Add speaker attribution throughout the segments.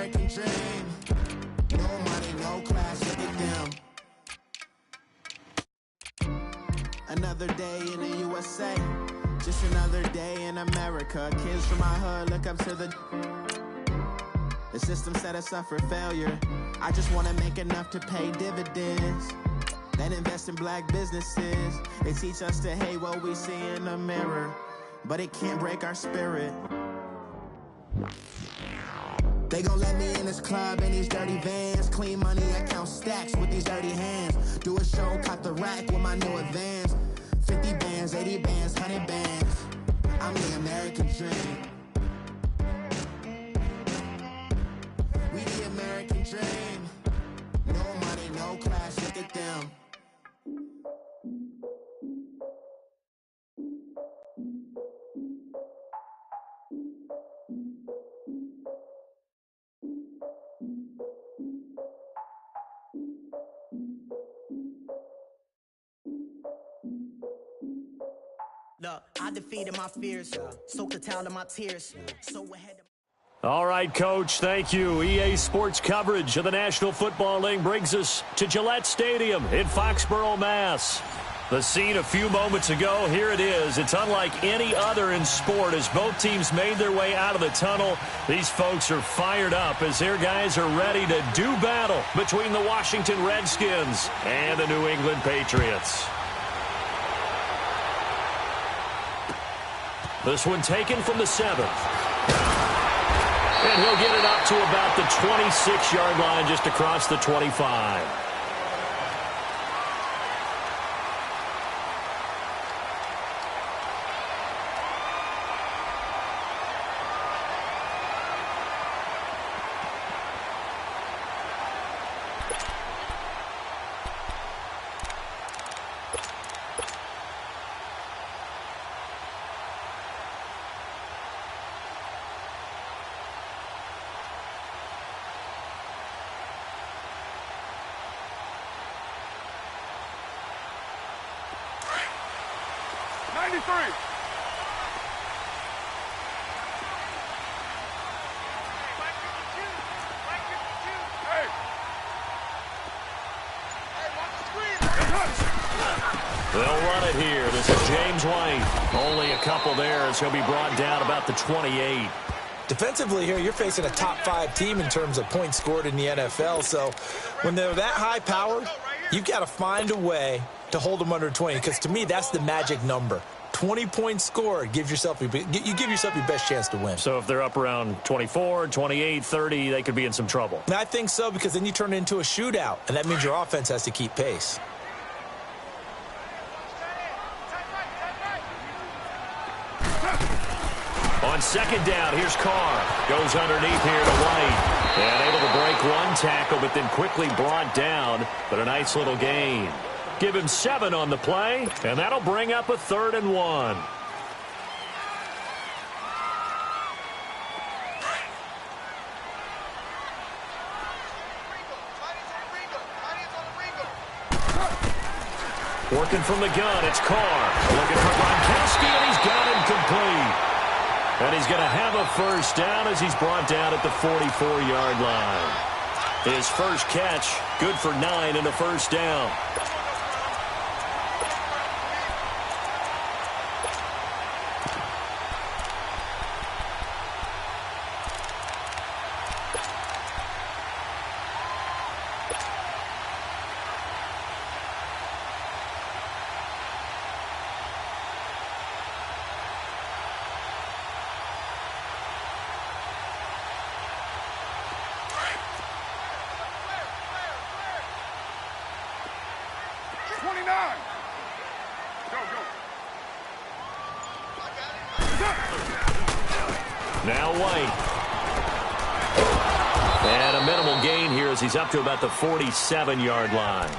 Speaker 1: American dream. No money, no class, look at them. Another day in the USA, just another day in America. Kids from my hood look up to the system set us up for failure. I just want to make enough to pay dividends, then invest in black businesses. They teach us to hate what we see in the mirror, but it can't break our spirit. They gon' let me in this club in these dirty vans. Clean money, I count stacks with these dirty hands. Do a show, caught the rack with my new advance. 50 bands, 80 bands, 100 bands. I'm the American dream. We the American dream. No money, no class, look at them.
Speaker 2: Look, I defeated my fears, soaked the towel in my tears. So ahead of
Speaker 3: All right, Coach, thank you. EA Sports coverage of the National Football League brings us to Gillette Stadium in Foxborough, Mass. The scene a few moments ago, here it is. It's unlike any other in sport as both teams made their way out of the tunnel. These folks are fired up as their guys are ready to do battle between the Washington Redskins and the New England Patriots. This one taken from the 7th. And he'll get it up to about the 26-yard line, just across the 25. They'll run it here. This is James White. Only a couple there as he'll be brought down about the 28.
Speaker 4: Defensively here, you're facing a top-5 team in terms of points scored in the NFL. So when they're that high-powered, you've got to find a way to hold them under 20. Because to me, that's the magic number. 20 points scored, you give yourself your best chance to win.
Speaker 3: So if they're up around 24, 28, 30, they could be in some trouble.
Speaker 4: And I think so, because then you turn it into a shootout, and that means your offense has to keep pace.
Speaker 3: On second down, here's Carr. Goes underneath here to White. And able to break one tackle, but then quickly brought down. But a nice little gain. Give him 7 on the play, and that'll bring up a 3rd and 1. Working from the gun, it's Carr. Looking for Gronkowski, and he's got him complete. And he's going to have a first down as he's brought down at the 44-yard line. His first catch, good for 9 and a first down. Now White. And a minimal gain here as he's up to about the 47-yard line.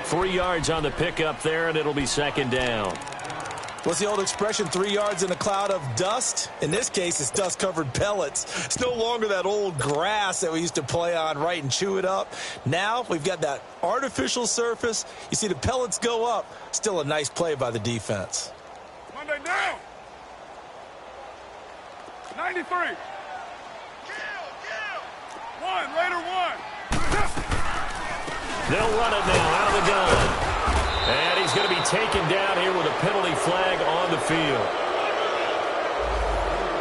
Speaker 3: 3 yards on the pickup there, and it'll be second down.
Speaker 4: What's the old expression, 3 yards in a cloud of dust? In this case, it's dust-covered pellets. It's no longer that old grass that we used to play on, right, and chew it up. Now we've got that artificial surface. You see the pellets go up. Still a nice play by the defense.
Speaker 5: Monday down. 93. 1.
Speaker 3: They'll run it now out of the gun. And he's going to be taken down here with a penalty flag on the field.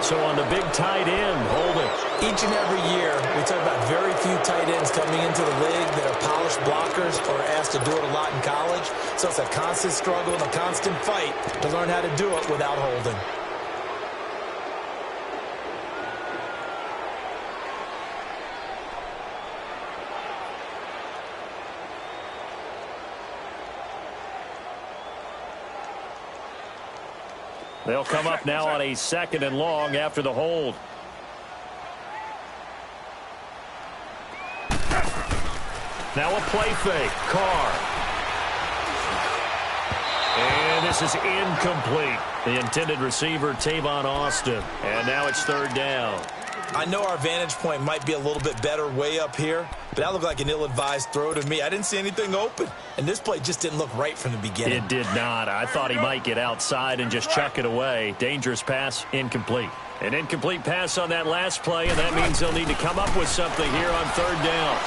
Speaker 3: So on the big tight end, holding.
Speaker 4: Each and every year, we talk about very few tight ends coming into the league that are polished blockers or asked to do it a lot in college. So it's a constant struggle and a constant fight to learn how to do it without holding.
Speaker 3: They'll come up now on a 2nd and long after the hold. Now a play fake. Carr. And this is incomplete. The intended receiver, Tavon Austin. And now it's 3rd down.
Speaker 4: I know our vantage point might be a little bit better way up here, but that looked like an ill-advised throw to me. I didn't see anything open, and this play just didn't look right from the beginning.
Speaker 3: It did not. I thought he might get outside and just chuck it away. Dangerous pass, incomplete. An incomplete pass on that last play, and that means they'll need to come up with something here on 3rd down.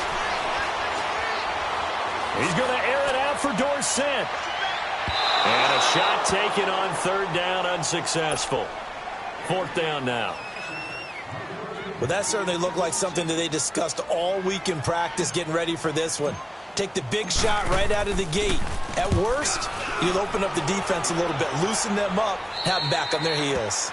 Speaker 3: He's going to air it out for Dorsett. And a shot taken on 3rd down, unsuccessful. 4th down now.
Speaker 4: Well, that certainly looked like something that they discussed all week in practice getting ready for this one. Take the big shot right out of the gate. At worst, you'll open up the defense a little bit, loosen them up, have them back on their heels.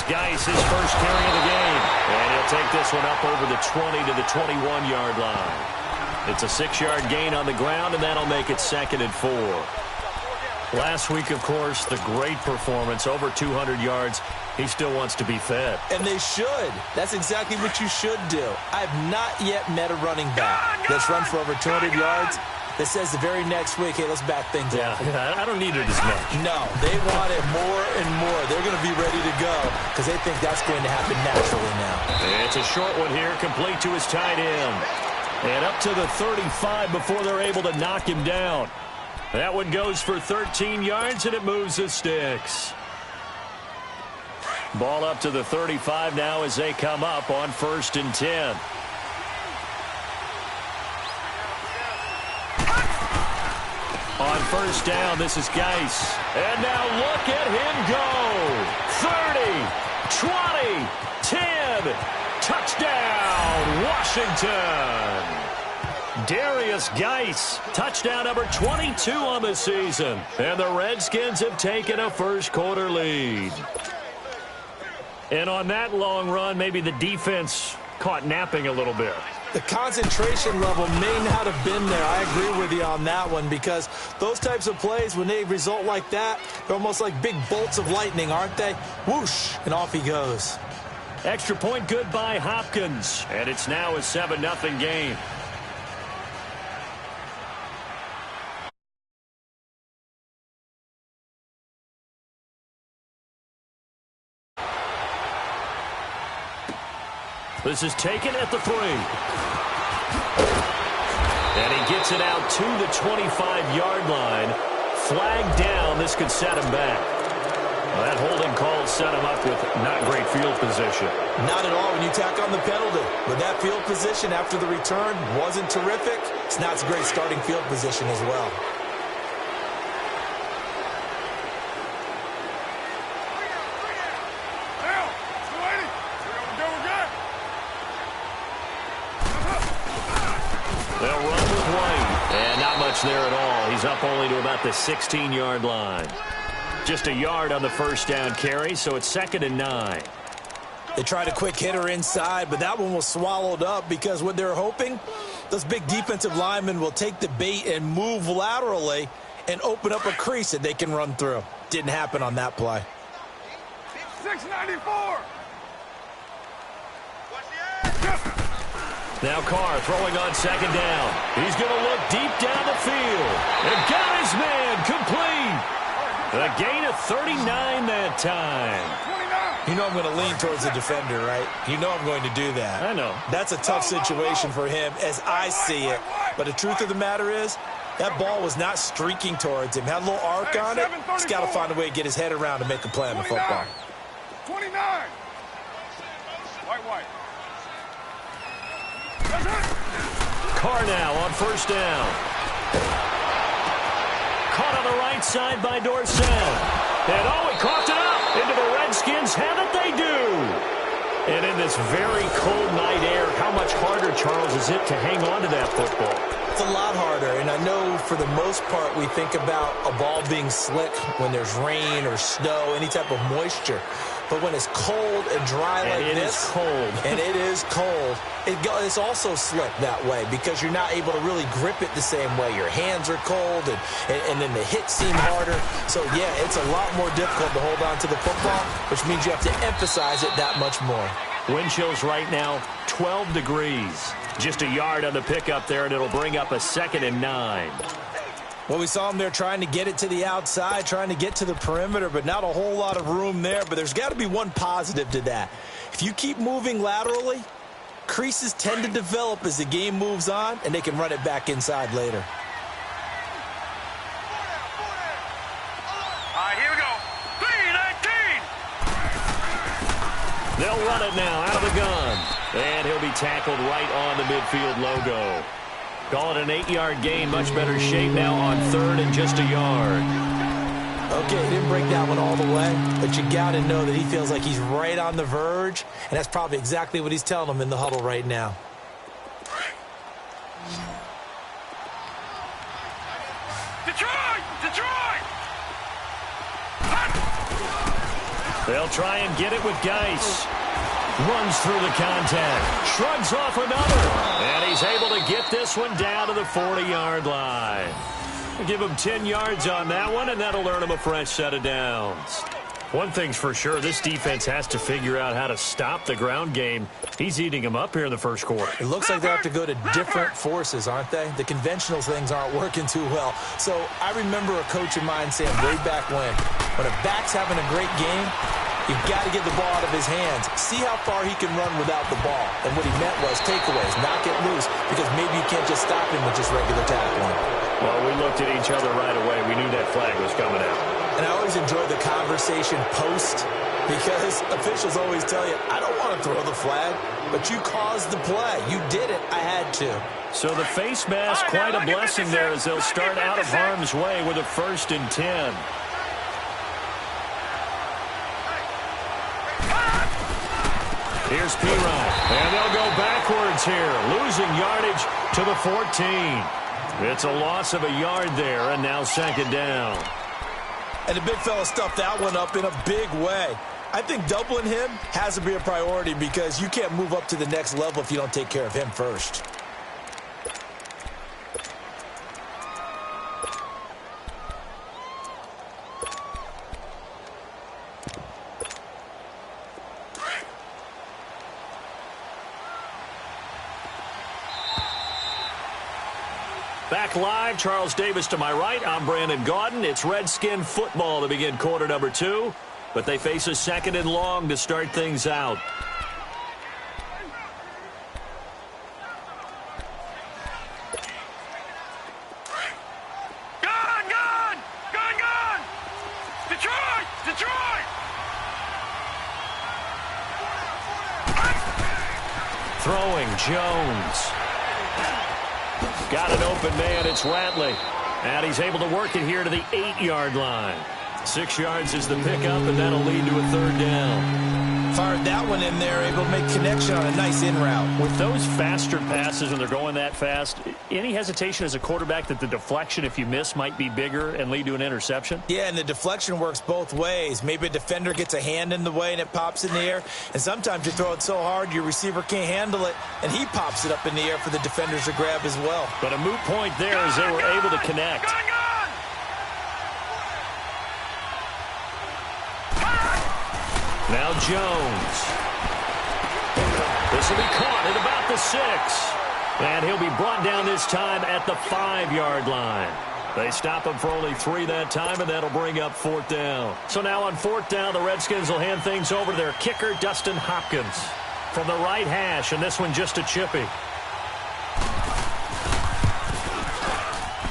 Speaker 3: Geis, his first carry of the game. And he'll take this one up over the 20 to the 21-yard line. It's a 6-yard gain on the ground, and that'll make it 2nd and 4. Last week, of course, the great performance, over 200 yards. He still wants to be fed.
Speaker 4: And they should. That's exactly what you should do. I have not yet met a running back that's run for over 200 yards that says the very next week, hey, let's back things up.
Speaker 3: Yeah, I don't need it as much.
Speaker 4: No, they want it more and more. They're going to be ready to go because they think that's going to happen naturally now.
Speaker 3: It's a short one here, complete to his tight end. And up to the 35 before they're able to knock him down. That one goes for 13 yards, and it moves the sticks. Ball up to the 35 now as they come up on 1st and 10. On 1st down, this is Geis. And now look at him go. 30, 20, 10. Touchdown, Washington. Darius Geis, touchdown number 22 on the season. And the Redskins have taken a first-quarter lead. And on that long run, maybe the defense caught napping a little bit.
Speaker 4: The concentration level may not have been there. I agree with you on that one because those types of plays, when they result like that, they're almost like big bolts of lightning, aren't they? Whoosh, and off he goes.
Speaker 3: Extra point good by Hopkins. And it's now a 7-0 game. This is taken at the 3. And he gets it out to the 25-yard line. Flag down. This could set him back. Well, that holding call set him up with not great field position.
Speaker 4: Not at all when you tack on the penalty. But that field position after the return wasn't terrific. It's not a great starting field position as well.
Speaker 3: There at all. He's up only to about the 16-yard line. Just a yard on the first down carry, so it's 2nd and 9.
Speaker 4: They tried a quick hitter inside, but that one was swallowed up because what they're hoping, those big defensive linemen will take the bait and move laterally and open up a crease that they can run through. Didn't happen on that play.
Speaker 5: 694.
Speaker 3: Now Carr throwing on 2nd down. He's going to look deep down the field. And got his man complete. A gain of 39 that time.
Speaker 4: You know I'm going to lean towards the defender, right? You know I'm going to do that.
Speaker 3: I know.
Speaker 4: That's a tough situation for him as I see it. But the truth of the matter is, that ball was not streaking towards him. Had a little arc on it. He's got to find a way to get his head around to make a play on the football.
Speaker 5: 29. White.
Speaker 3: Carr now on first down. Caught on the right side by Dorsett. And he coughed it up into the Redskins. Have it, they do. And in this very cold night air, how much harder, Charles, is it to hang on to that football?
Speaker 4: It's a lot harder, and I know for the most part we think about a ball being slick when there's rain or snow, any type of moisture. But when it's cold and dry like this, and it is cold, it's also slick that way because you're not able to really grip it the same way. Your hands are cold, and then the hits seem harder. So, yeah, it's a lot more difficult to hold on to the football, which means you have to emphasize it that much more.
Speaker 3: Wind chills right now, 12 degrees. Just a yard on the pickup there, and it'll bring up a 2nd and 9.
Speaker 4: Well, we saw him there trying to get it to the outside, trying to get to the perimeter, but not a whole lot of room there. But there's got to be one positive to that. If you keep moving laterally, creases tend to develop as the game moves on, and they can run it back inside later.
Speaker 5: All right, here we go. 3-19.
Speaker 3: They'll run it now out of the gun. And he'll be tackled right on the midfield logo. Call it an 8-yard gain. Much better shape now on 3rd and just a yard.
Speaker 4: Okay, he didn't break that one all the way, but you got to know that he feels like he's right on the verge, and that's probably exactly what he's telling them in the huddle right now.
Speaker 5: Detroit!
Speaker 3: They'll try and get it with Geis. Runs through the contact. Shrugs off another. And he's able to get this one down to the 40-yard line. We'll give him 10 yards on that one, and that'll earn him a fresh set of downs. One thing's for sure, this defense has to figure out how to stop the ground game. He's eating them up here in the first quarter.
Speaker 4: It looks like they have to go to different forces, aren't they? The conventional things aren't working too well. So I remember a coach of mine saying way back when a back's having a great game, you've got to get the ball out of his hands. See how far he can run without the ball. And what he meant was takeaways, knock it loose, because maybe you can't just stop him with just regular tackling.
Speaker 3: Well, we looked at each other right away. We knew that flag was coming out.
Speaker 4: And I always enjoy the conversation post, because officials always tell you, I don't want to throw the flag, but you caused the play. You did it. I had to.
Speaker 3: So the face mask, quite a blessing there as they'll start out of harm's way with a 1st and 10. Here's Pirine, and they'll go backwards here, losing yardage to the 14. It's a loss of a yard there, and now 2nd down.
Speaker 4: And the big fella stuffed that one up in a big way. I think doubling him has to be a priority because you can't move up to the next level if you don't take care of him first.
Speaker 3: Back live, Charles Davis to my right. I'm Brandon Gaudin. It's Redskin football to begin quarter number 2, but they face a 2nd and long to start things out.
Speaker 5: Gone! Detroit!
Speaker 3: Throwing, Jones. Got an open man, it's Ratley. And he's able to work it here to the 8-yard line. 6 yards is the pickup, and that'll lead to a 3rd down.
Speaker 4: Fired that one in there, able to make connection on a nice in route.
Speaker 3: With those faster passes, and they're going that fast, any hesitation as a quarterback that the deflection, if you miss, might be bigger and lead to an interception?
Speaker 4: Yeah, and the deflection works both ways. Maybe a defender gets a hand in the way and it pops in the air. And sometimes you throw it so hard your receiver can't handle it, and he pops it up in the air for the defenders to grab as well.
Speaker 3: But a moot point there as they were able to connect. Now Jones. This will be caught at about the 6. And he'll be brought down this time at the 5-yard line. They stop him for only 3 that time, and that'll bring up 4th down. So now on 4th down, the Redskins will hand things over to their kicker, Dustin Hopkins, from the right hash, and this one just a chippy.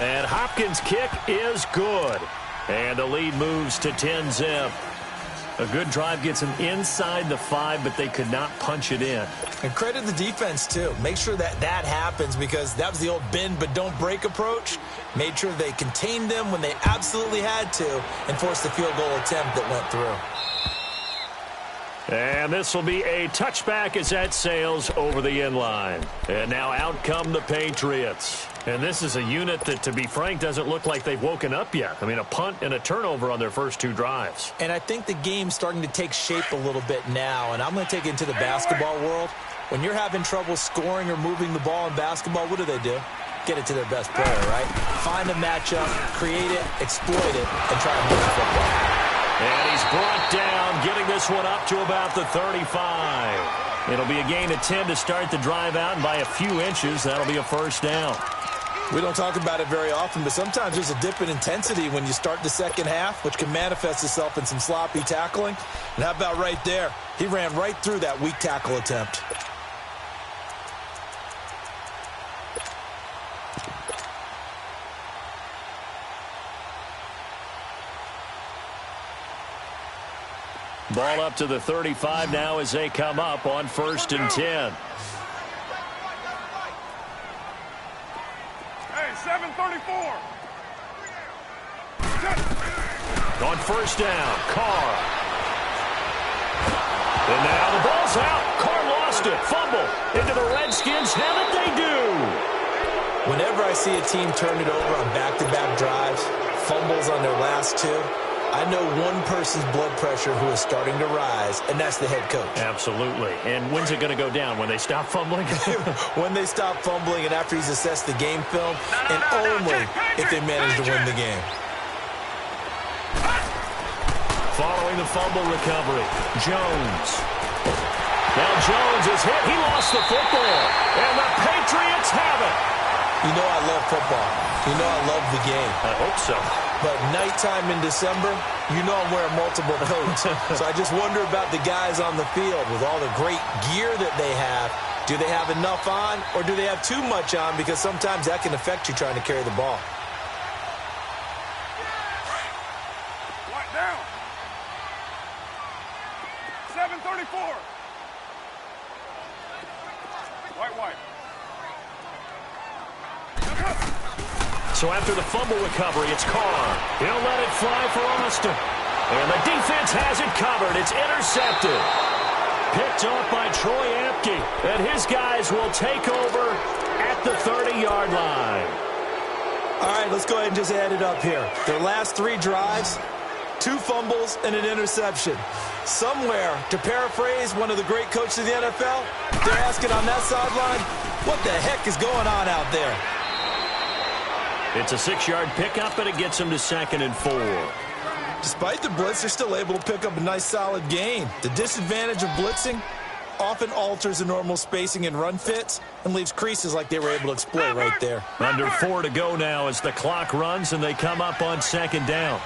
Speaker 3: And Hopkins' kick is good. And the lead moves to 10-zip. A good drive gets them inside the 5, but they could not punch it in.
Speaker 4: And credit the defense, too. Make sure that happens, because that was the old bend but don't break approach. Made sure they contained them when they absolutely had to and forced the field goal attempt that went through.
Speaker 3: And this will be a touchback as that sails over the end line. And now out come the Patriots. And this is a unit that, to be frank, doesn't look like they've woken up yet. I mean, a punt and a turnover on their first 2 drives.
Speaker 4: And I think the game's starting to take shape a little bit now. And I'm going to take it into the basketball world. When you're having trouble scoring or moving the ball in basketball, what do? Get it to their best player, right? Find a matchup, create it, exploit it, and try to move the football.
Speaker 3: And he's brought down, getting this one up to about the 35. It'll be a gain of 10 to start the drive out, and by a few inches, that'll be a 1st down.
Speaker 4: We don't talk about it very often, but sometimes there's a dip in intensity when you start the second half, which can manifest itself in some sloppy tackling. And how about right there? He ran right through that weak tackle attempt.
Speaker 3: Ball up to the 35 now as they come up on 1st and 10.
Speaker 5: Hey, 734.
Speaker 3: On 1st down, Carr. And now the ball's out. Carr lost it. Fumble. Into the Redskins. Have it they do.
Speaker 4: Whenever I see a team turn it over on back-to-back drives, fumbles on their last 2, I know one person's blood pressure who is starting to rise, and that's the head coach.
Speaker 3: Absolutely. And when's it going to go down? When they stop fumbling?
Speaker 4: When they stop fumbling and after he's assessed the game film, and only if they manage to win the game.
Speaker 3: Following the fumble recovery, Jones. Now Jones is hit. He lost the football. And the Patriots have it.
Speaker 4: You know I love football. You know I love the game.
Speaker 3: I hope so.
Speaker 4: But nighttime in December, you know I'm wearing multiple coats. So I just wonder about the guys on the field with all the great gear that they have. Do they have enough on, or do they have too much on? Because sometimes that can affect you trying to carry the ball.
Speaker 5: White down. 734. White.
Speaker 3: So after the fumble recovery, it's Carr. He'll let it fly for Austin. And the defense has it covered. It's intercepted. Picked off by Troy Apke. And his guys will take over at the 30-yard line.
Speaker 4: All right, let's go ahead and just add it up here. Their last 3 drives, 2 fumbles and an interception. Somewhere, to paraphrase one of the great coaches of the NFL, they're asking on that sideline, what the heck is going on out there?
Speaker 3: It's a 6-yard pickup, and it gets them to 2nd and 4.
Speaker 4: Despite the blitz, they're still able to pick up a nice, solid gain. The disadvantage of blitzing often alters the normal spacing and run fits and leaves creases like they were able to exploit right there.
Speaker 3: Under 4 to go now as the clock runs, and they come up on 2nd down.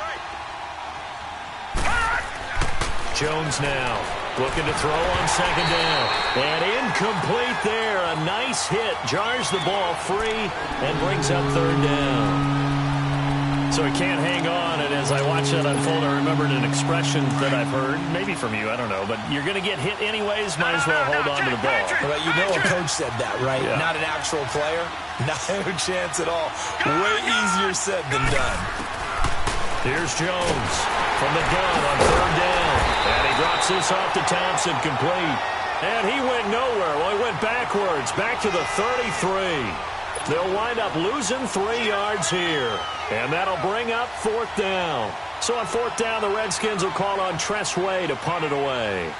Speaker 3: Jones now looking to throw on 2nd down. And incomplete there. A nice hit. Jars the ball free and brings up 3rd down. So he can't hang on. And as I watch that unfold, I remembered an expression that I've heard, maybe from you, I don't know. But you're going to get hit anyways, might as well hold on to the ball.
Speaker 4: Well, you know a coach said that, right?
Speaker 3: Yeah.
Speaker 4: Not an actual player. Not a chance at all. Way easier said than done.
Speaker 3: Here's Jones from the gun on 3rd down. And he drops this off to Thompson, complete. And he went nowhere. Well, he went backwards, back to the 33. They'll wind up losing 3 yards here. And that'll bring up 4th down. So on 4th down, the Redskins will call on Tress Way to punt it away.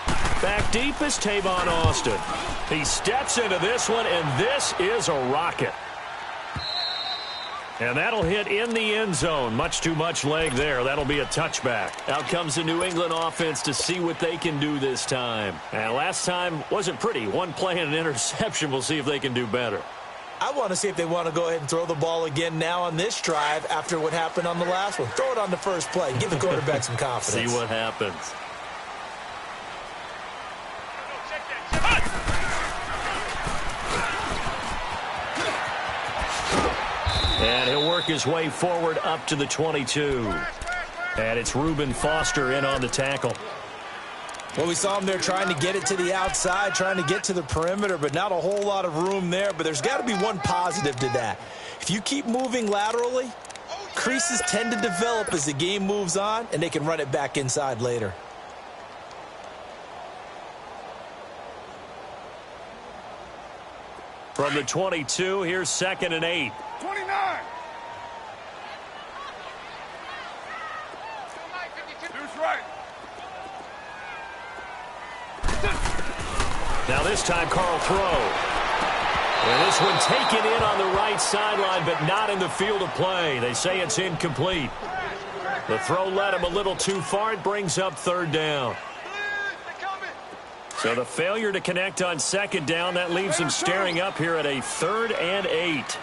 Speaker 3: Back deep is Tavon Austin. He steps into this one, and this is a rocket. And that'll hit in the end zone. Much too much leg there. That'll be a touchback. Out comes the New England offense to see what they can do this time. And last time wasn't pretty. 1 play and an interception. We'll see if they can do better.
Speaker 4: I want to see if they want to go ahead and throw the ball again now on this drive after what happened on the last one. Throw it on the first play. Give the quarterback some confidence.
Speaker 3: See what happens. And he'll work his way forward up to the 22. And it's Reuben Foster in on the tackle.
Speaker 4: Well, we saw him there trying to get it to the outside, trying to get to the perimeter, but not a whole lot of room there. But there's got to be one positive to that. If you keep moving laterally, creases tend to develop as the game moves on, and they can run it back inside later.
Speaker 3: From the 22, here's 2nd and 8.
Speaker 5: 29. Deuce right.
Speaker 3: Now this time, Carl throw. And this one taken in on the right sideline, but not in the field of play. They say it's incomplete. The throw led him a little too far. It brings up 3rd down. So the failure to connect on 2nd down, that leaves him staring up here at a 3rd and 8.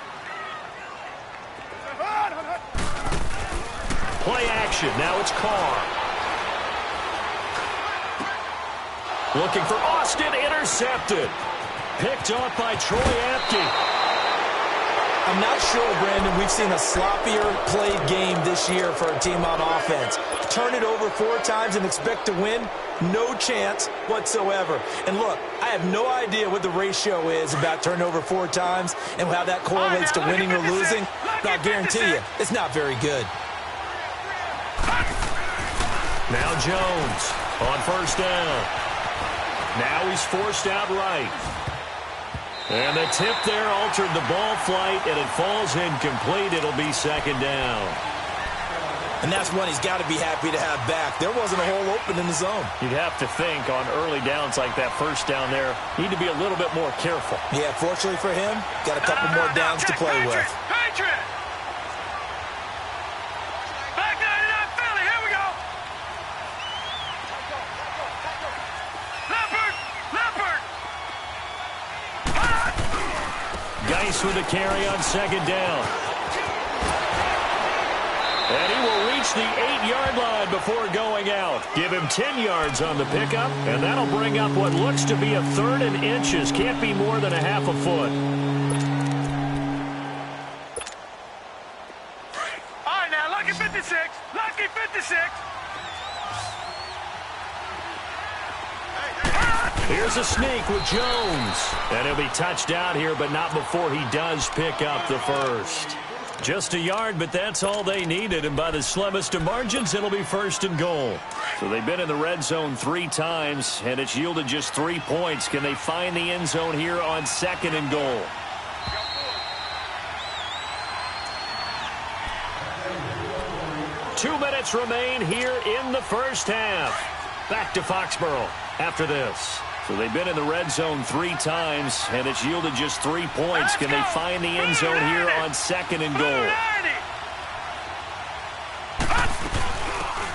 Speaker 3: Play action. Now it's Carr. Looking for Austin. Intercepted. Picked off by Troy Apke.
Speaker 4: I'm not sure, Brandon, we've seen a sloppier played game this year for a team on offense. Turn it over 4 times and expect to win? No chance whatsoever. And look, I have no idea what the ratio is about turnover 4 times and how that correlates to winning or losing. But I'll guarantee you, it's not very good.
Speaker 3: Now Jones on 1st down. Now he's forced out right. And the tip there altered the ball flight, and it falls incomplete. It'll be 2nd down.
Speaker 4: And that's one he's got to be happy to have back. There wasn't a hole open in the zone.
Speaker 3: You'd have to think on early downs like that 1st down there, need to be a little bit more careful.
Speaker 4: Yeah, fortunately for him, got a couple more downs to play with.
Speaker 5: Patriot! Back 99 Philly, here we go! Leopard!
Speaker 3: Geis with a carry on 2nd down. And he will reach the 8-yard line before going out. Give him 10 yards on the pickup, and that'll bring up what looks to be a 3rd and inches. Can't be more than a half a foot.
Speaker 5: All right, now, lucky 56. Lucky 56.
Speaker 3: Here's a sneak with Jones. And he'll be touched out here, but not before he does pick up the 1st. Just a yard, but that's all they needed. And by the slimmest of margins, it'll be 1st and goal. So they've been in the red zone 3 times, and it's yielded just 3 points. Can they find the end zone here on 2nd and goal? Two minutes remain here in the 1st half. Back to Foxborough after this. So they've been in the red zone 3 times, and it's yielded just 3 points. Can they find the end zone here on 2nd and goal?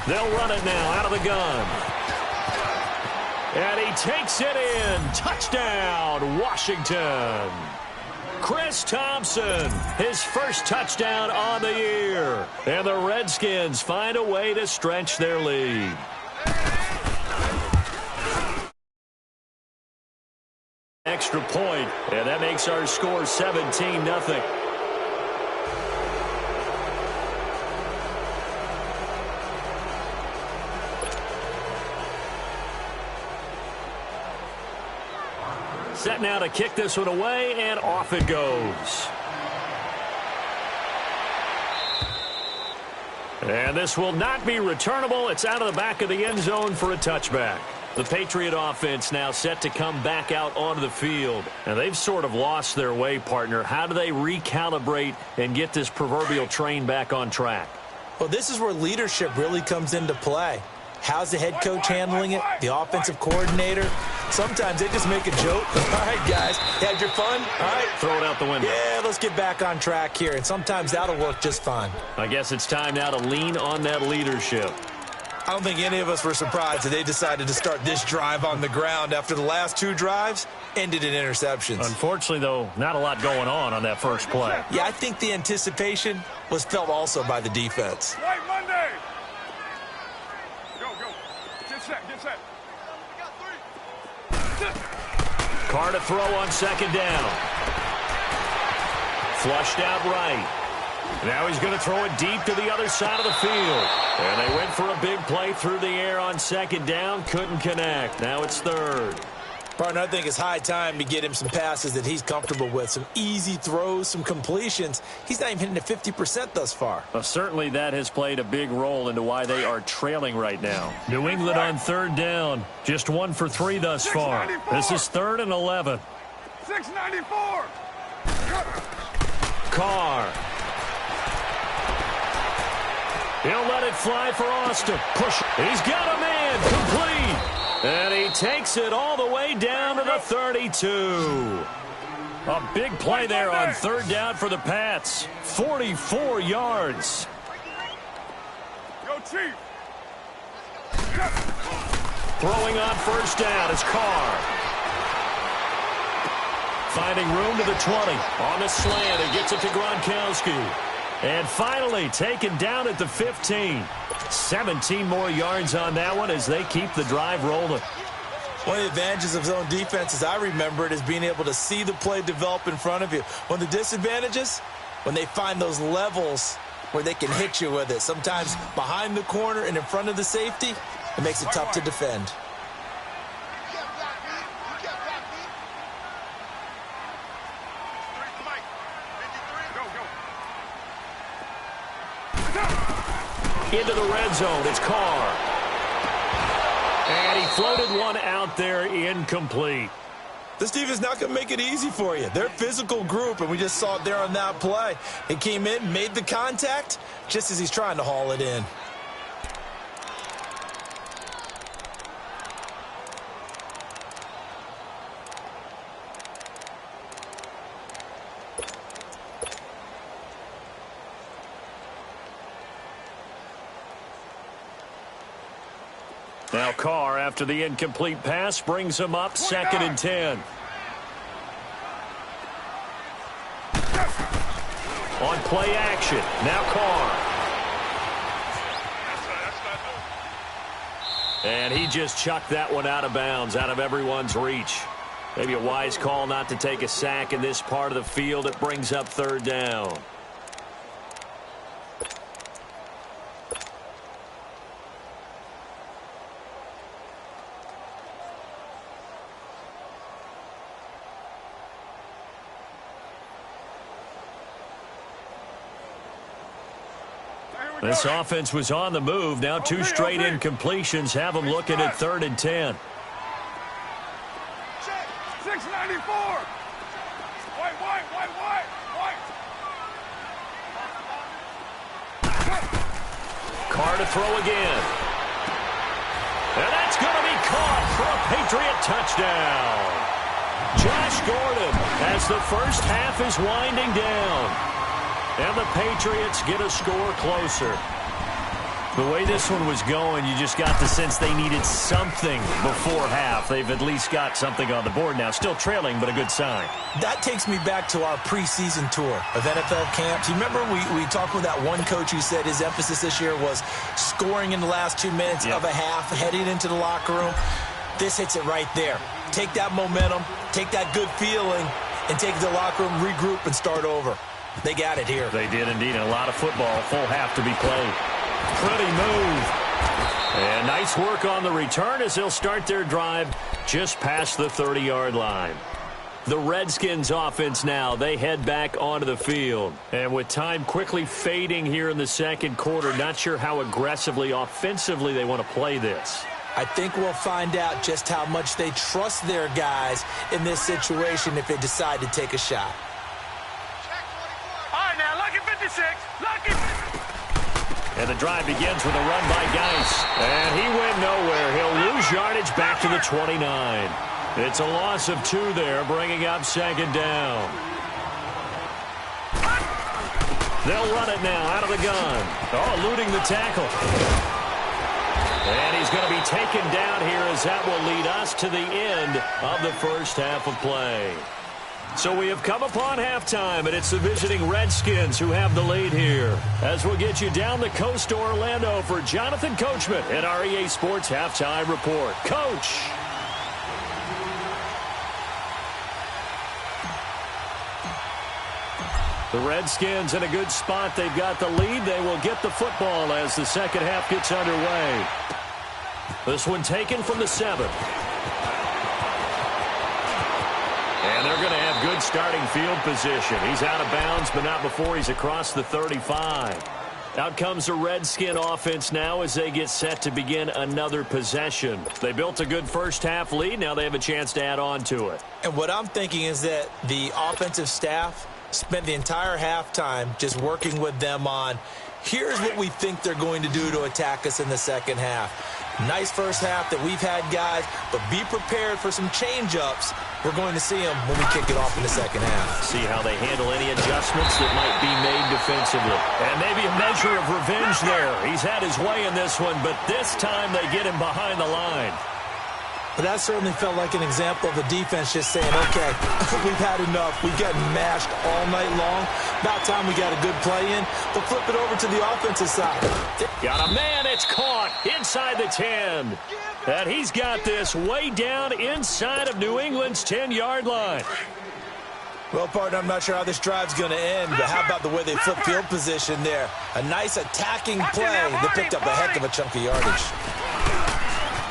Speaker 3: They'll run it now out of the gun. And he takes it in. Touchdown, Washington. Chris Thompson, his 1st touchdown on the year. And the Redskins find a way to stretch their lead. Extra point, and that makes our score 17-0. Set now to kick this one away, and off it goes. And this will not be returnable. It's out of the back of the end zone for a touchback. The Patriot offense now set to come back out onto the field. And they've sort of lost their way, partner. How do they recalibrate and get this proverbial train back on track?
Speaker 4: Well, this is where leadership really comes into play. How's the head coach handling it? The offensive coordinator? Sometimes they just make a joke. All right, guys, had your fun? All right.
Speaker 3: Throw it out the window.
Speaker 4: Yeah, let's get back on track here. And sometimes that'll work just fine.
Speaker 3: I guess it's time now to lean on that leadership.
Speaker 4: I don't think any of us were surprised that they decided to start this drive on the ground after the last 2 drives ended in interceptions.
Speaker 3: Unfortunately, though, not a lot going on that first play.
Speaker 4: Yeah, I think the anticipation was felt also by the defense.
Speaker 5: White Monday. Go. Get set.
Speaker 3: Carr to throw on second down. Flushed out right. Now he's going to throw it deep to the other side of the field. And they went for a big play through the air on second down. Couldn't connect. Now it's third.
Speaker 4: Partner, I think it's high time to get him some passes that he's comfortable with. Some easy throws, some completions. He's not even hitting at 50% thus far.
Speaker 3: Well, certainly that has played a big role into why they are trailing right now. New England on third down. Just 1 for 3 thus far. This is 3rd and 11.
Speaker 5: 694.
Speaker 3: Carr. He'll let it fly for Austin. Push. He's got a man. Complete. And he takes it all the way down to the 32. A big play there on third down for the Pats. 44 yards.
Speaker 5: Go, Chief.
Speaker 3: Throwing on first down is Carr. Finding room to the 20. On the slant, it gets it to Gronkowski. And finally taken down at the 15. 17 more yards on that one as they keep the drive rolling.
Speaker 4: One of the advantages of zone defense, as I remember it, is being able to see the play develop in front of you. One of the disadvantages, when they find those levels where they can hit you with it. Sometimes behind the corner and in front of the safety, it makes it tough to defend.
Speaker 3: Into the red zone, it's Carr. And he floated one out there, incomplete.
Speaker 4: This defense is not going to make it easy for you. They're a physical group, and we just saw it there on that play. He came in, made the contact, just as he's trying to haul it in.
Speaker 3: Now Carr, after the incomplete pass, brings him up 2nd and 10. On play action, now Carr. And he just chucked that one out of bounds, out of everyone's reach. Maybe a wise call not to take a sack in this part of the field. It brings up 3rd down. This offense was on the move. Now 2 straight incompletions have them looking at 3rd and 10.
Speaker 5: 694. White.
Speaker 3: Carr to throw again. And that's going to be caught for a Patriot touchdown. Josh Gordon as the first half is winding down. And the Patriots get a score closer. The way this one was going, you just got the sense they needed something before half. They've at least got something on the board now. Still trailing, but a good sign.
Speaker 4: That takes me back to our preseason tour of NFL camps. You remember we talked with that one coach who said his emphasis this year was scoring in the last 2 minutes of a half, heading into the locker room. This hits it right there. Take that momentum, take that good feeling, and take it to the locker room, regroup, and start over. They got it here.
Speaker 3: They did indeed. And a lot of football, full half to be played. Pretty move. And nice work on the return as they'll start their drive just past the 30-yard line. The Redskins offense now, they head back onto the field. And with time quickly fading here in the second quarter, not sure how aggressively, offensively they want to play this.
Speaker 4: I think we'll find out just how much they trust their guys in this situation if they decide to take a shot.
Speaker 5: All right, now, lucky 56. Lucky.
Speaker 3: And the drive begins with a run by Geis. And he went nowhere. He'll lose yardage back to the 29. It's a loss of 2 there, bringing up 2nd down. They'll run it now out of the gun. Oh, eluding the tackle. And he's going to be taken down here as that will lead us to the end of the first half of play. So we have come upon halftime, and it's the visiting Redskins who have the lead here. As we'll get you down the coast to Orlando for Jonathan Coachman at our EA Sports Halftime Report. Coach. The Redskins in a good spot. They've got the lead. They will get the football as the second half gets underway. This one taken from the 7. And they're going to have good starting field position. He's out of bounds, but not before he's across the 35. Out comes the Redskin offense now as they get set to begin another possession. They built a good first half lead. Now they have a chance to add on to it.
Speaker 4: And what I'm thinking is that the offensive staff spent the entire halftime just working with them on, here's what we think they're going to do to attack us in the second half. Nice first half that we've had, guys, but be prepared for some change-ups. We're going to see them when we kick it off in the second half.
Speaker 3: See how they handle any adjustments that might be made defensively. And maybe a measure of revenge there. He's had his way in this one, but this time they get him behind the line.
Speaker 4: But that certainly felt like an example of the defense just saying, okay, we've had enough. We've gotten mashed all night long. About time we got a good play in. But flip it over to the offensive side.
Speaker 3: Got a man. It's caught inside the 10. And he's got this way down inside of New England's 10-yard line.
Speaker 4: Well, partner, I'm not sure how this drive's going to end, but how about the way they flip field position there? A nice attacking play that picked up a heck of a chunk of yardage.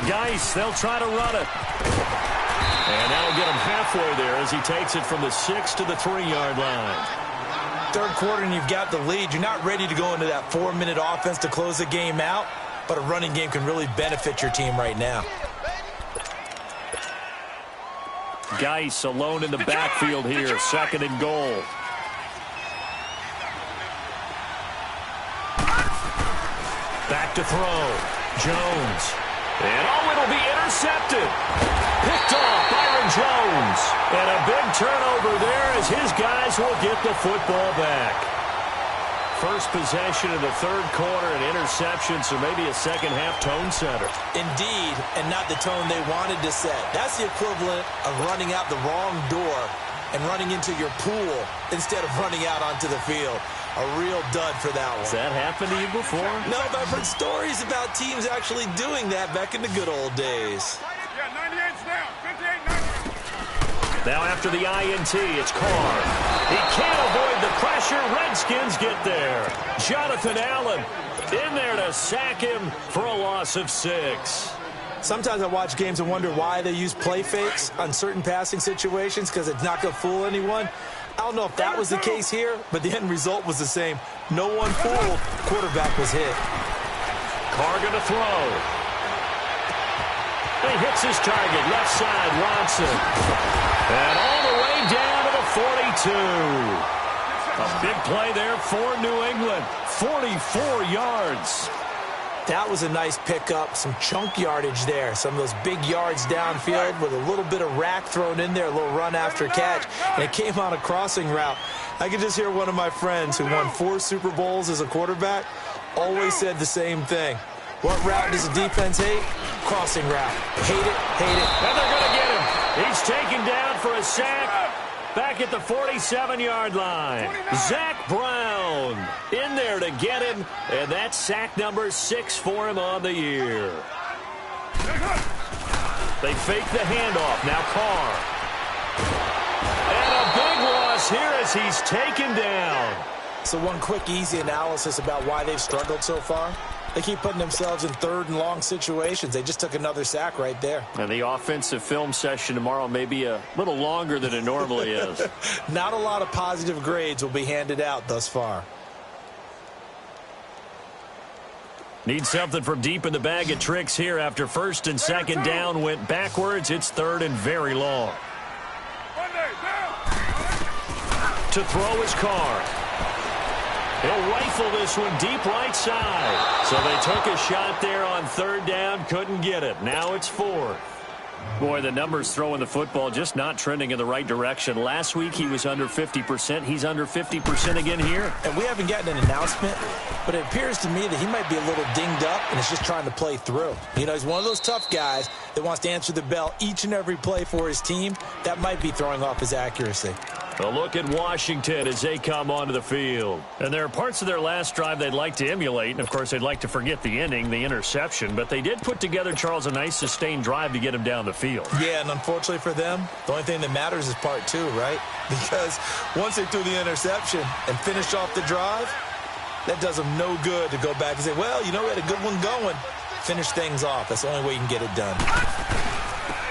Speaker 3: Geis, they'll try to run it. And that'll get him halfway there as he takes it from the 6 to the 3-yard line.
Speaker 4: Third quarter and you've got the lead. You're not ready to go into that 4-minute offense to close the game out, but a running game can really benefit your team right now.
Speaker 3: Geis alone in the backfield here, second and goal. Back to throw. Jones. And it'll be intercepted. Picked off Byron Jones. And a big turnover there as his guys will get the football back. First possession of the third quarter and interception, so maybe a second-half tone setter.
Speaker 4: Indeed, and not the tone they wanted to set. That's the equivalent of running out the wrong door and running into your pool instead of running out onto the field. A real dud for that one.
Speaker 3: Has that happened to you before?
Speaker 4: No, but I've heard stories about teams actually doing that back in the good old days.
Speaker 5: Yeah, 98's down. 58, 90.
Speaker 3: Now after the INT, it's Carr. He can't avoid the pressure. Redskins get there. Jonathan Allen in there to sack him for a loss of 6.
Speaker 4: Sometimes I watch games and wonder why they use play fakes on certain passing situations because it's not going to fool anyone. I don't know if that was the case here, but the end result was the same. No one fooled. Quarterback was hit.
Speaker 3: Carr going to throw. He hits his target. Left side, Watson. And all the way down to the 42. A big play there for New England. 44 yards.
Speaker 4: That was a nice pickup, some chunk yardage there. Some of those big yards downfield with a little bit of rack thrown in there, a little run after catch, and it came on a crossing route. I could just hear one of my friends who won 4 Super Bowls as a quarterback always said the same thing. What route does the defense hate? Crossing route. Hate it, hate it.
Speaker 3: And they're going to get him. He's taken down for a sack. Back at the 47-yard line. Zach Brown in there to get him. And that's sack number 6 for him on the year. They fake the handoff. Now Carr. And a big loss here as he's taken down.
Speaker 4: So one quick, easy analysis about why they've struggled so far. They keep putting themselves in third and long situations. They just took another sack right there.
Speaker 3: And the offensive film session tomorrow may be a little longer than it normally is.
Speaker 4: Not a lot of positive grades will be handed out thus far.
Speaker 3: Need something from deep in the bag of tricks here after first and second down went backwards. It's third and very long. To throw his Carr. He'll rifle this one deep right side. So they took a shot there on third down, couldn't get it. Now it's 4th. Boy, the numbers throwing the football just not trending in the right direction. Last week he was under 50%. He's under 50% again here.
Speaker 4: And we haven't gotten an announcement, but it appears to me that he might be a little dinged up and is just trying to play through. You know, he's one of those tough guys that wants to answer the bell each and every play for his team. That might be throwing off his accuracy.
Speaker 3: A look at Washington as they come onto the field. And there are parts of their last drive they'd like to emulate. And, of course, they'd like to forget the ending, the interception. But they did put together, Charles, a nice sustained drive to get him down the field.
Speaker 4: Yeah, and unfortunately for them, the only thing that matters is part two, right? Because once they threw the interception and finished off the drive, that does them no good to go back and say, well, you know, we had a good one going. Finish things off. That's the only way you can get it done.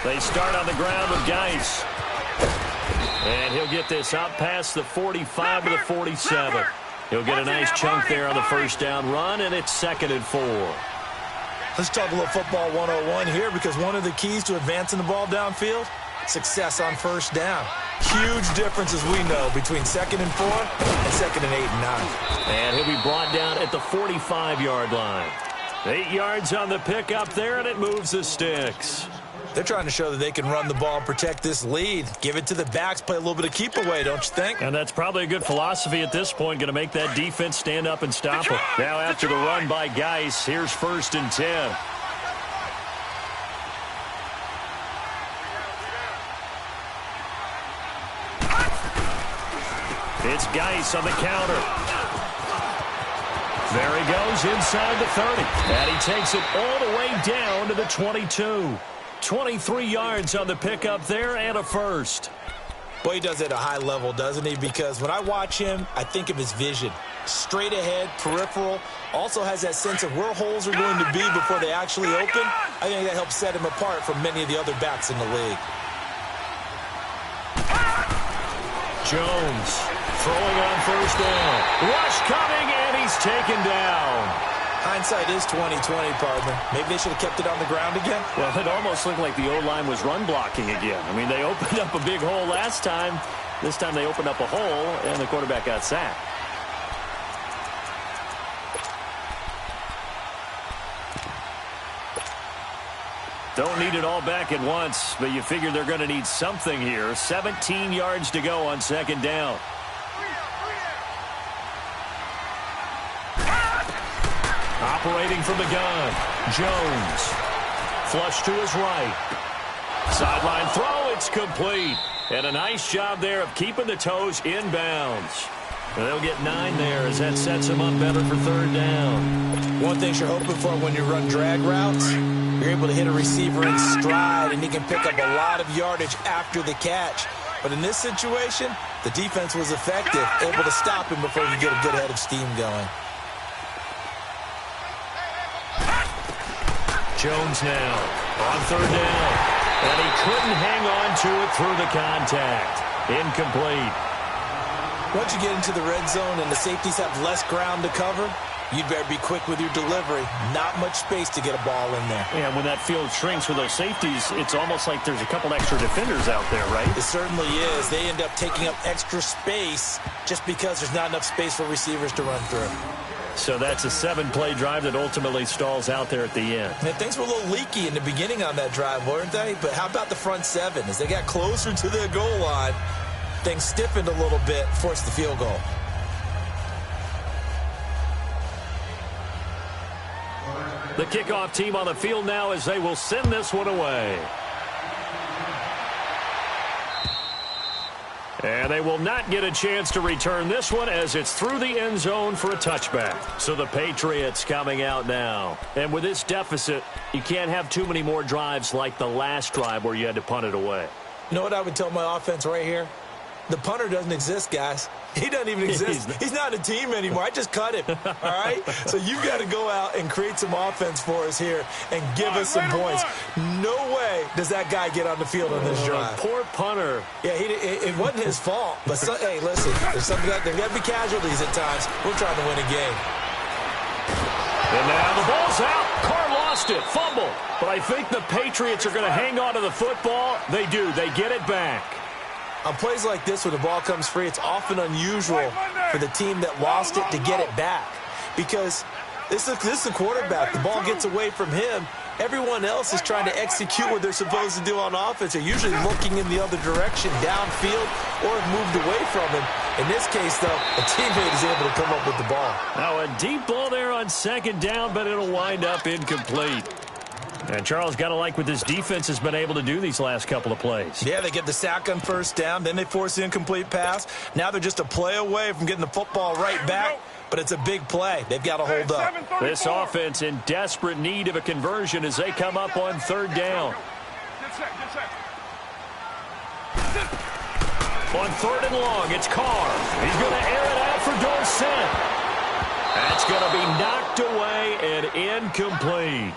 Speaker 3: They start on the ground with Geis. And he'll get this out past the 45 to the 47. He'll get a nice chunk there on the first down run, and it's 2nd and 4.
Speaker 4: Let's talk a little football 101 here, because one of the keys to advancing the ball downfield, success on first down. Huge difference, as we know, between 2nd and 4 and 2nd and 8 and 9.
Speaker 3: And he'll be brought down at the 45-yard line. 8 yards on the pickup there, and it moves the sticks.
Speaker 4: They're trying to show that they can run the ball and protect this lead. Give it to the backs, play a little bit of keep away, don't you think?
Speaker 3: And that's probably a good philosophy at this point, going to make that defense stand up and stop them. Now after the run by Geis, here's 1st and 10. It's Geis on the counter. There he goes inside the 30. And he takes it all the way down to the 22. 23 yards on the pickup there and a first.
Speaker 4: Boy, he does it at a high level, doesn't he? Because when I watch him, I think of his vision. Straight ahead, peripheral. Also has that sense of where holes are going to be before they actually open. I think that helps set him apart from many of the other backs in the league.
Speaker 3: Jones throwing on first down. Rush coming, and he's taken down.
Speaker 4: Hindsight is 20/20, partner. Maybe they should have kept it on the ground again.
Speaker 3: Well, it almost looked like the O-line was run blocking again. I mean, they opened up a big hole last time. This time they opened up a hole, and the quarterback got sacked. Don't need it all back at once, but you figure they're going to need something here. 17 yards to go on 2nd down. Operating from the gun, Jones. Flush to his right. Sideline throw, it's complete. And a nice job there of keeping the toes inbounds. And they'll get 9 there as that sets them up better for 3rd down.
Speaker 4: One thing you're hoping for when you run drag routes, you're able to hit a receiver in stride, and he can pick up a lot of yardage after the catch. But in this situation, the defense was effective, able to stop him before you get a good head of steam going.
Speaker 3: Jones now on 3rd down. And he couldn't hang on to it through the contact. Incomplete.
Speaker 4: Once you get into the red zone and the safeties have less ground to cover, you'd better be quick with your delivery. Not much space to get a ball in there.
Speaker 3: Yeah, when that field shrinks with those safeties, it's almost like there's a couple extra defenders out there, right?
Speaker 4: It certainly is. They end up taking up extra space just because there's not enough space for receivers to run through.
Speaker 3: So that's a 7-play drive that ultimately stalls out there at the end.
Speaker 4: And things were a little leaky in the beginning on that drive, weren't they? But how about the front 7? As they got closer to the goal line, things stiffened a little bit, forced the field goal.
Speaker 3: The kickoff team on the field now as they will send this one away. And they will not get a chance to return this one as it's through the end zone for a touchback. So the Patriots coming out now. And with this deficit, you can't have too many more drives like the last drive where you had to punt it away.
Speaker 4: You know what I would tell my offense right here? The punter doesn't exist, guys. He doesn't even exist. He's not a team anymore. I just cut him, all right? So you've got to go out and create some offense for us here and give us some points. No way does that guy get on the field on this drive.
Speaker 3: Poor punter.
Speaker 4: Yeah, it wasn't his fault. But, hey, listen, there's got to be casualties at times. We're trying to win a game.
Speaker 3: And now the ball's out. Carr lost it. Fumble. But I think the Patriots are going to hang on to the football. They do. They get it back.
Speaker 4: On plays like this where the ball comes free, it's often unusual for the team that lost it to get it back. Because This is a quarterback. The ball gets away from him. Everyone else is trying to execute what they're supposed to do on offense. They're usually looking in the other direction, downfield, or have moved away from him. In this case, though, a teammate is able to come up with the ball.
Speaker 3: Now a deep ball there on second down, but it'll wind up incomplete. And Charles, got to like what this defense has been able to do these last couple of plays.
Speaker 4: Yeah, they get the sack on first down, then they force the incomplete pass. Now they're just a play away from getting the football right back, but it's a big play. They've got to hold up.
Speaker 3: This offense in desperate need of a conversion as they come up on third down. On third and long, it's Carr. He's going to air it out for Dorsett. That's going to be knocked away and incomplete.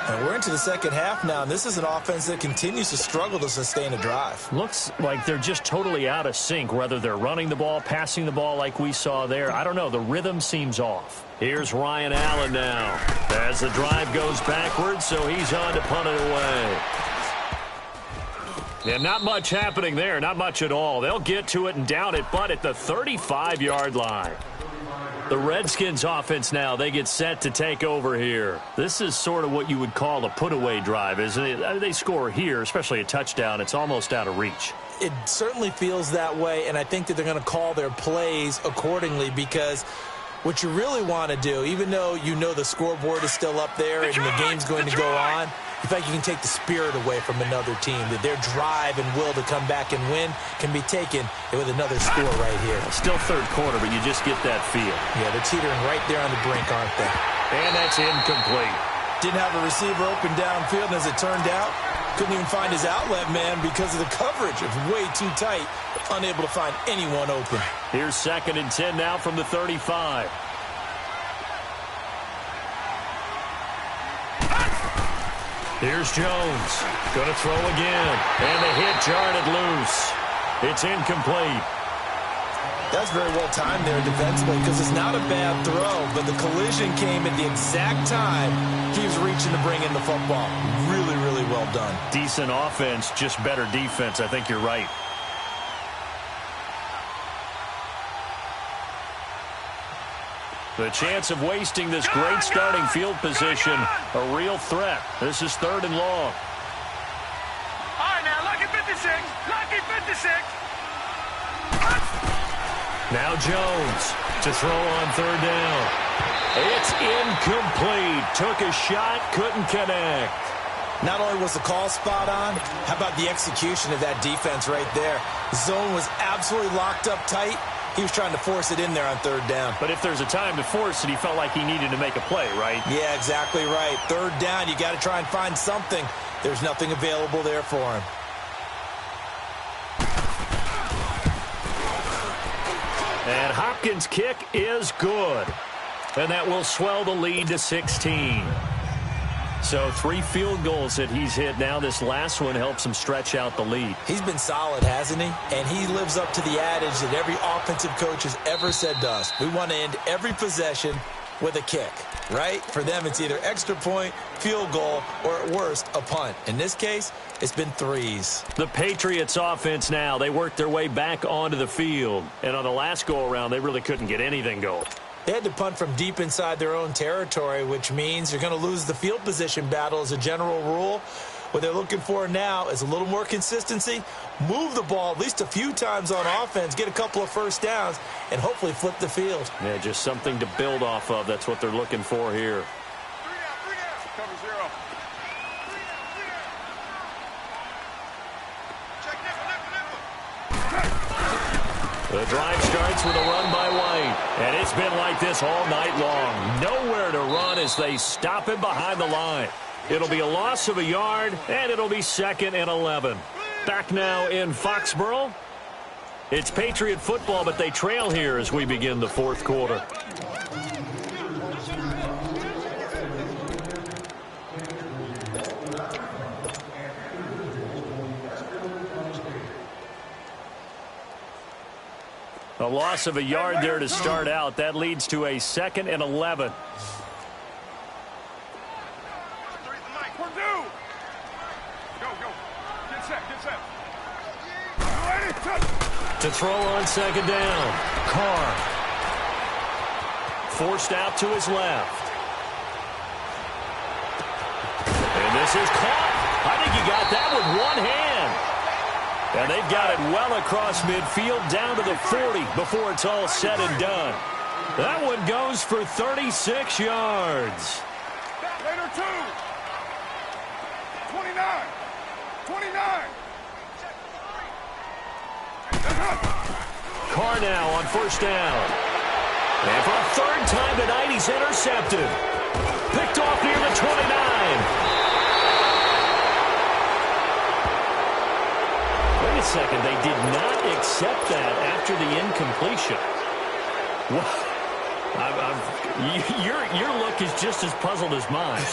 Speaker 4: And we're into the second half now, and this is an offense that continues to struggle to sustain a drive.
Speaker 3: Looks like they're just totally out of sync, whether they're running the ball, passing the ball like we saw there. I don't know. The rhythm seems off. Here's Ryan Allen now as the drive goes backwards, so he's on to punt it away. And not much happening there, not much at all. They'll get to it and down it, but at the 35-yard line. The Redskins offense now, they get set to take over here. This is sort of what you would call a put-away drive, isn't it? They score here, especially a touchdown. It's almost out of reach.
Speaker 4: It certainly feels that way, and I think that they're going to call their plays accordingly because what you really want to do, even though you know the scoreboard is still up there and the game's going to go on, in fact, you can take the spirit away from another team, that their drive and will to come back and win can be taken with another score right here.
Speaker 3: Still third quarter, but you just get that feel.
Speaker 4: Yeah, they're teetering right there on the brink, aren't they?
Speaker 3: And that's incomplete.
Speaker 4: Didn't have a receiver open downfield, and as it turned out, couldn't even find his outlet man because of the coverage. It was way too tight, unable to find anyone open.
Speaker 3: Here's 2nd and 10 now from the 35. Here's Jones. Going to throw again. And the hit jarred loose. It's incomplete.
Speaker 4: That's very well timed there defensively because it's not a bad throw, but the collision came at the exact time he was reaching to bring in the football. Really, really well done.
Speaker 3: Decent offense, just better defense. I think you're right. The chance of wasting this great starting field position, a real threat. This is 3rd and long.
Speaker 5: All right, now, lucky 56. Lucky 56.
Speaker 3: Now Jones to throw on 3rd down. It's incomplete. Took a shot, couldn't connect.
Speaker 4: Not only was the call spot on, how about the execution of that defense right there? Zone was absolutely locked up tight. He was trying to force it in there on 3rd down.
Speaker 3: But if there's a time to force it, he felt like he needed to make a play, right?
Speaker 4: Yeah, exactly right. 3rd down, you got to try and find something. There's nothing available there for him.
Speaker 3: And Hopkins' kick is good. And that will swell the lead to 16. So 3 field goals that he's hit now. This last one helps him stretch out the lead.
Speaker 4: He's been solid, hasn't he? And he lives up to the adage that every offensive coach has ever said to us. We want to end every possession with a kick, right? For them, it's either extra point, field goal, or at worst, a punt. In this case, it's been 3s.
Speaker 3: The Patriots offense now, they worked their way back onto the field. And on the last go-around, they really couldn't get anything going.
Speaker 4: They had to punt from deep inside their own territory, which means you're going to lose the field position battle as a general rule. What they're looking for now is a little more consistency, move the ball at least a few times on offense, get a couple of first downs, and hopefully flip the field.
Speaker 3: Yeah, just something to build off of. That's what they're looking for here.
Speaker 5: 3 down. Cover 0. Check nickel.
Speaker 3: The drive starts with a run by White. And it's been like this all night long. Nowhere to run as they stop him behind the line. It'll be a loss of a yard, and it'll be 2nd and 11. Back now in Foxborough. It's Patriot football, but they trail here as we begin the 4th quarter. A loss of a yard there to start out. That leads to a 2nd and 11. To throw on 2nd down. Carr. forced out to his left. And this is caught. I think he got that with one hand. And they've got it well across midfield down to the 40 before it's all said and done. That one goes for 36 yards.
Speaker 5: Later, 2. 29. 29.
Speaker 3: Carr now on first down. And for a third time tonight, he's intercepted. Picked off near the 29. Wait a second. They did not accept that after the incompletion. What? Your look is just as puzzled as mine.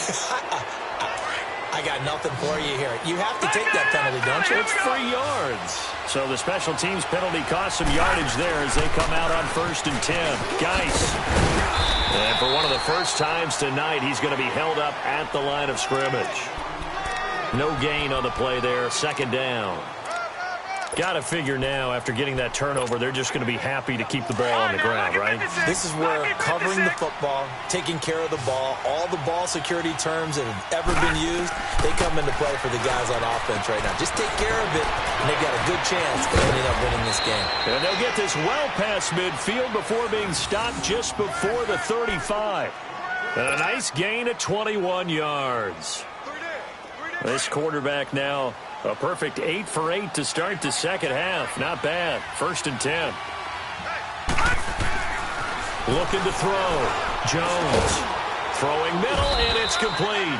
Speaker 4: I got nothing for you here. You have to take that penalty, don't you?
Speaker 3: It's 3 yards. So the special teams penalty cost some yardage there as they come out on 1st and 10. Geis. And for one of the first times tonight, he's going to be held up at the line of scrimmage. No gain on the play there. 2nd down. Got to figure now, after getting that turnover, they're just going to be happy to keep the ball on the ground, right?
Speaker 4: This is where covering the football, taking care of the ball, all the ball security terms that have ever been used, they come into play for the guys on offense right now. Just take care of it, and they've got a good chance of ending up winning this game.
Speaker 3: And they'll get this well past midfield before being stopped just before the 35. And a nice gain of 21 yards. This quarterback now, a perfect 8 for 8 to start the second half. Not bad. 1st and 10. Looking to throw. Jones throwing middle, and it's complete.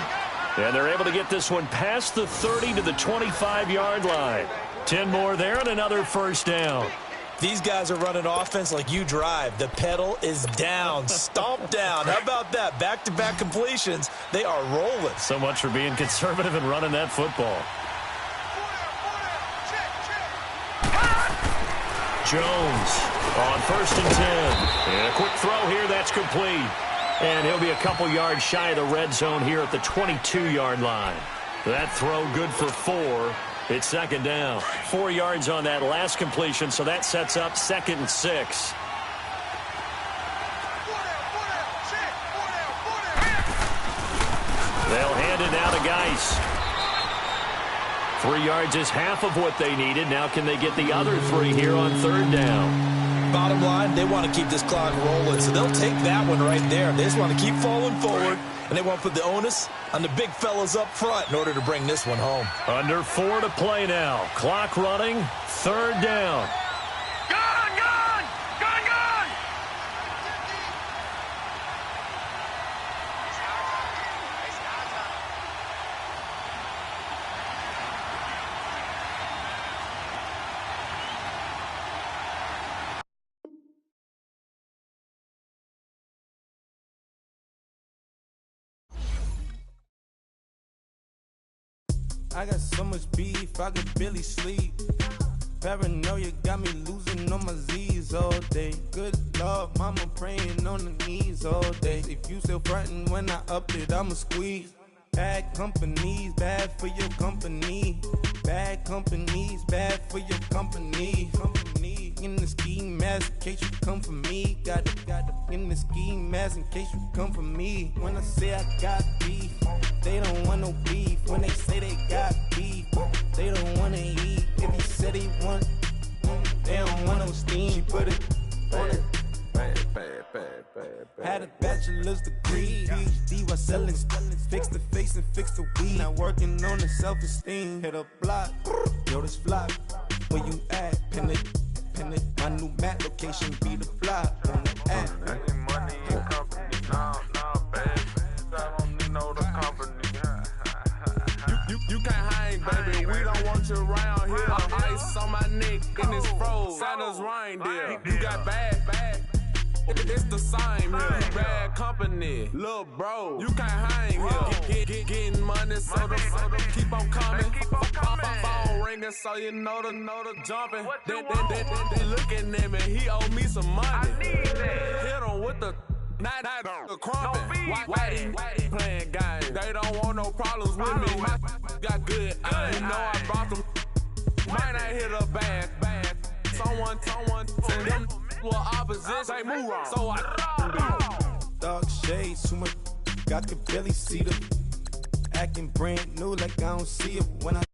Speaker 3: And they're able to get this one past the 30 to the 25-yard line. 10 more there and another 1st down.
Speaker 4: These guys are running offense like you drive. The pedal is down, stomped down. How about that? Back-to-back completions. They are rolling.
Speaker 3: So much for being conservative and running that football. Jones on 1st and 10. And a quick throw here, that's complete. And he'll be a couple yards shy of the red zone here at the 22-yard line. That throw good for 4. It's 2nd down. 4 yards on that last completion, so that sets up 2nd and 6. They'll hand it now to Geis. 3 yards is half of what they needed. Now can they get the other 3 here on 3rd down?
Speaker 4: Bottom line, they want to keep this clock rolling, so they'll take that one right there. They just want to keep falling forward, and they want to put the onus on the big fellas up front in order to bring this one home.
Speaker 3: Under 4 to play now. Clock running. 3rd down.
Speaker 6: I got so much beef, I could barely sleep. Paranoia got me losing on my Z's all day. Good Lord, mama praying on the knees all day. If you still frontin' when I up it, I'ma squeeze. Bad companies, bad for your company. Bad companies, bad for your company. In the ski mask in case you come for me. Got it in the ski mask in case you come for me. When I say I got beef, they don't want no beef. When they say they got beef, they don't want to eat. If he said he want, they don't want no steam. She put it on it. Had a bachelor's degree, PhD while selling. Fix the face and fix the weed. Now working on the self-esteem. Hit a block, yo this flock. Where you at? Pin it. My new mat location be the fly on the app.
Speaker 5: Money and company, nah, baby. I don't know the company. You can't hang, baby. We don't want you around here. Ice on my neck in this froze. Santa's reindeer. You got bad. It's the same here. Bad company, little bro. You can't hang here. Getting money, so the keep on coming. Phone ringing, so you know the jumping. They looking at me. He owe me some money. Hit him with the night the crumping. Whitey playing games. They don't want no problems with me. Got good. You know I brought them. Might not hit a bad. Someone send them. Well, opposition, they move wrong. So I
Speaker 6: dark shades, too much, I could barely see them. Acting brand new like I don't see it when I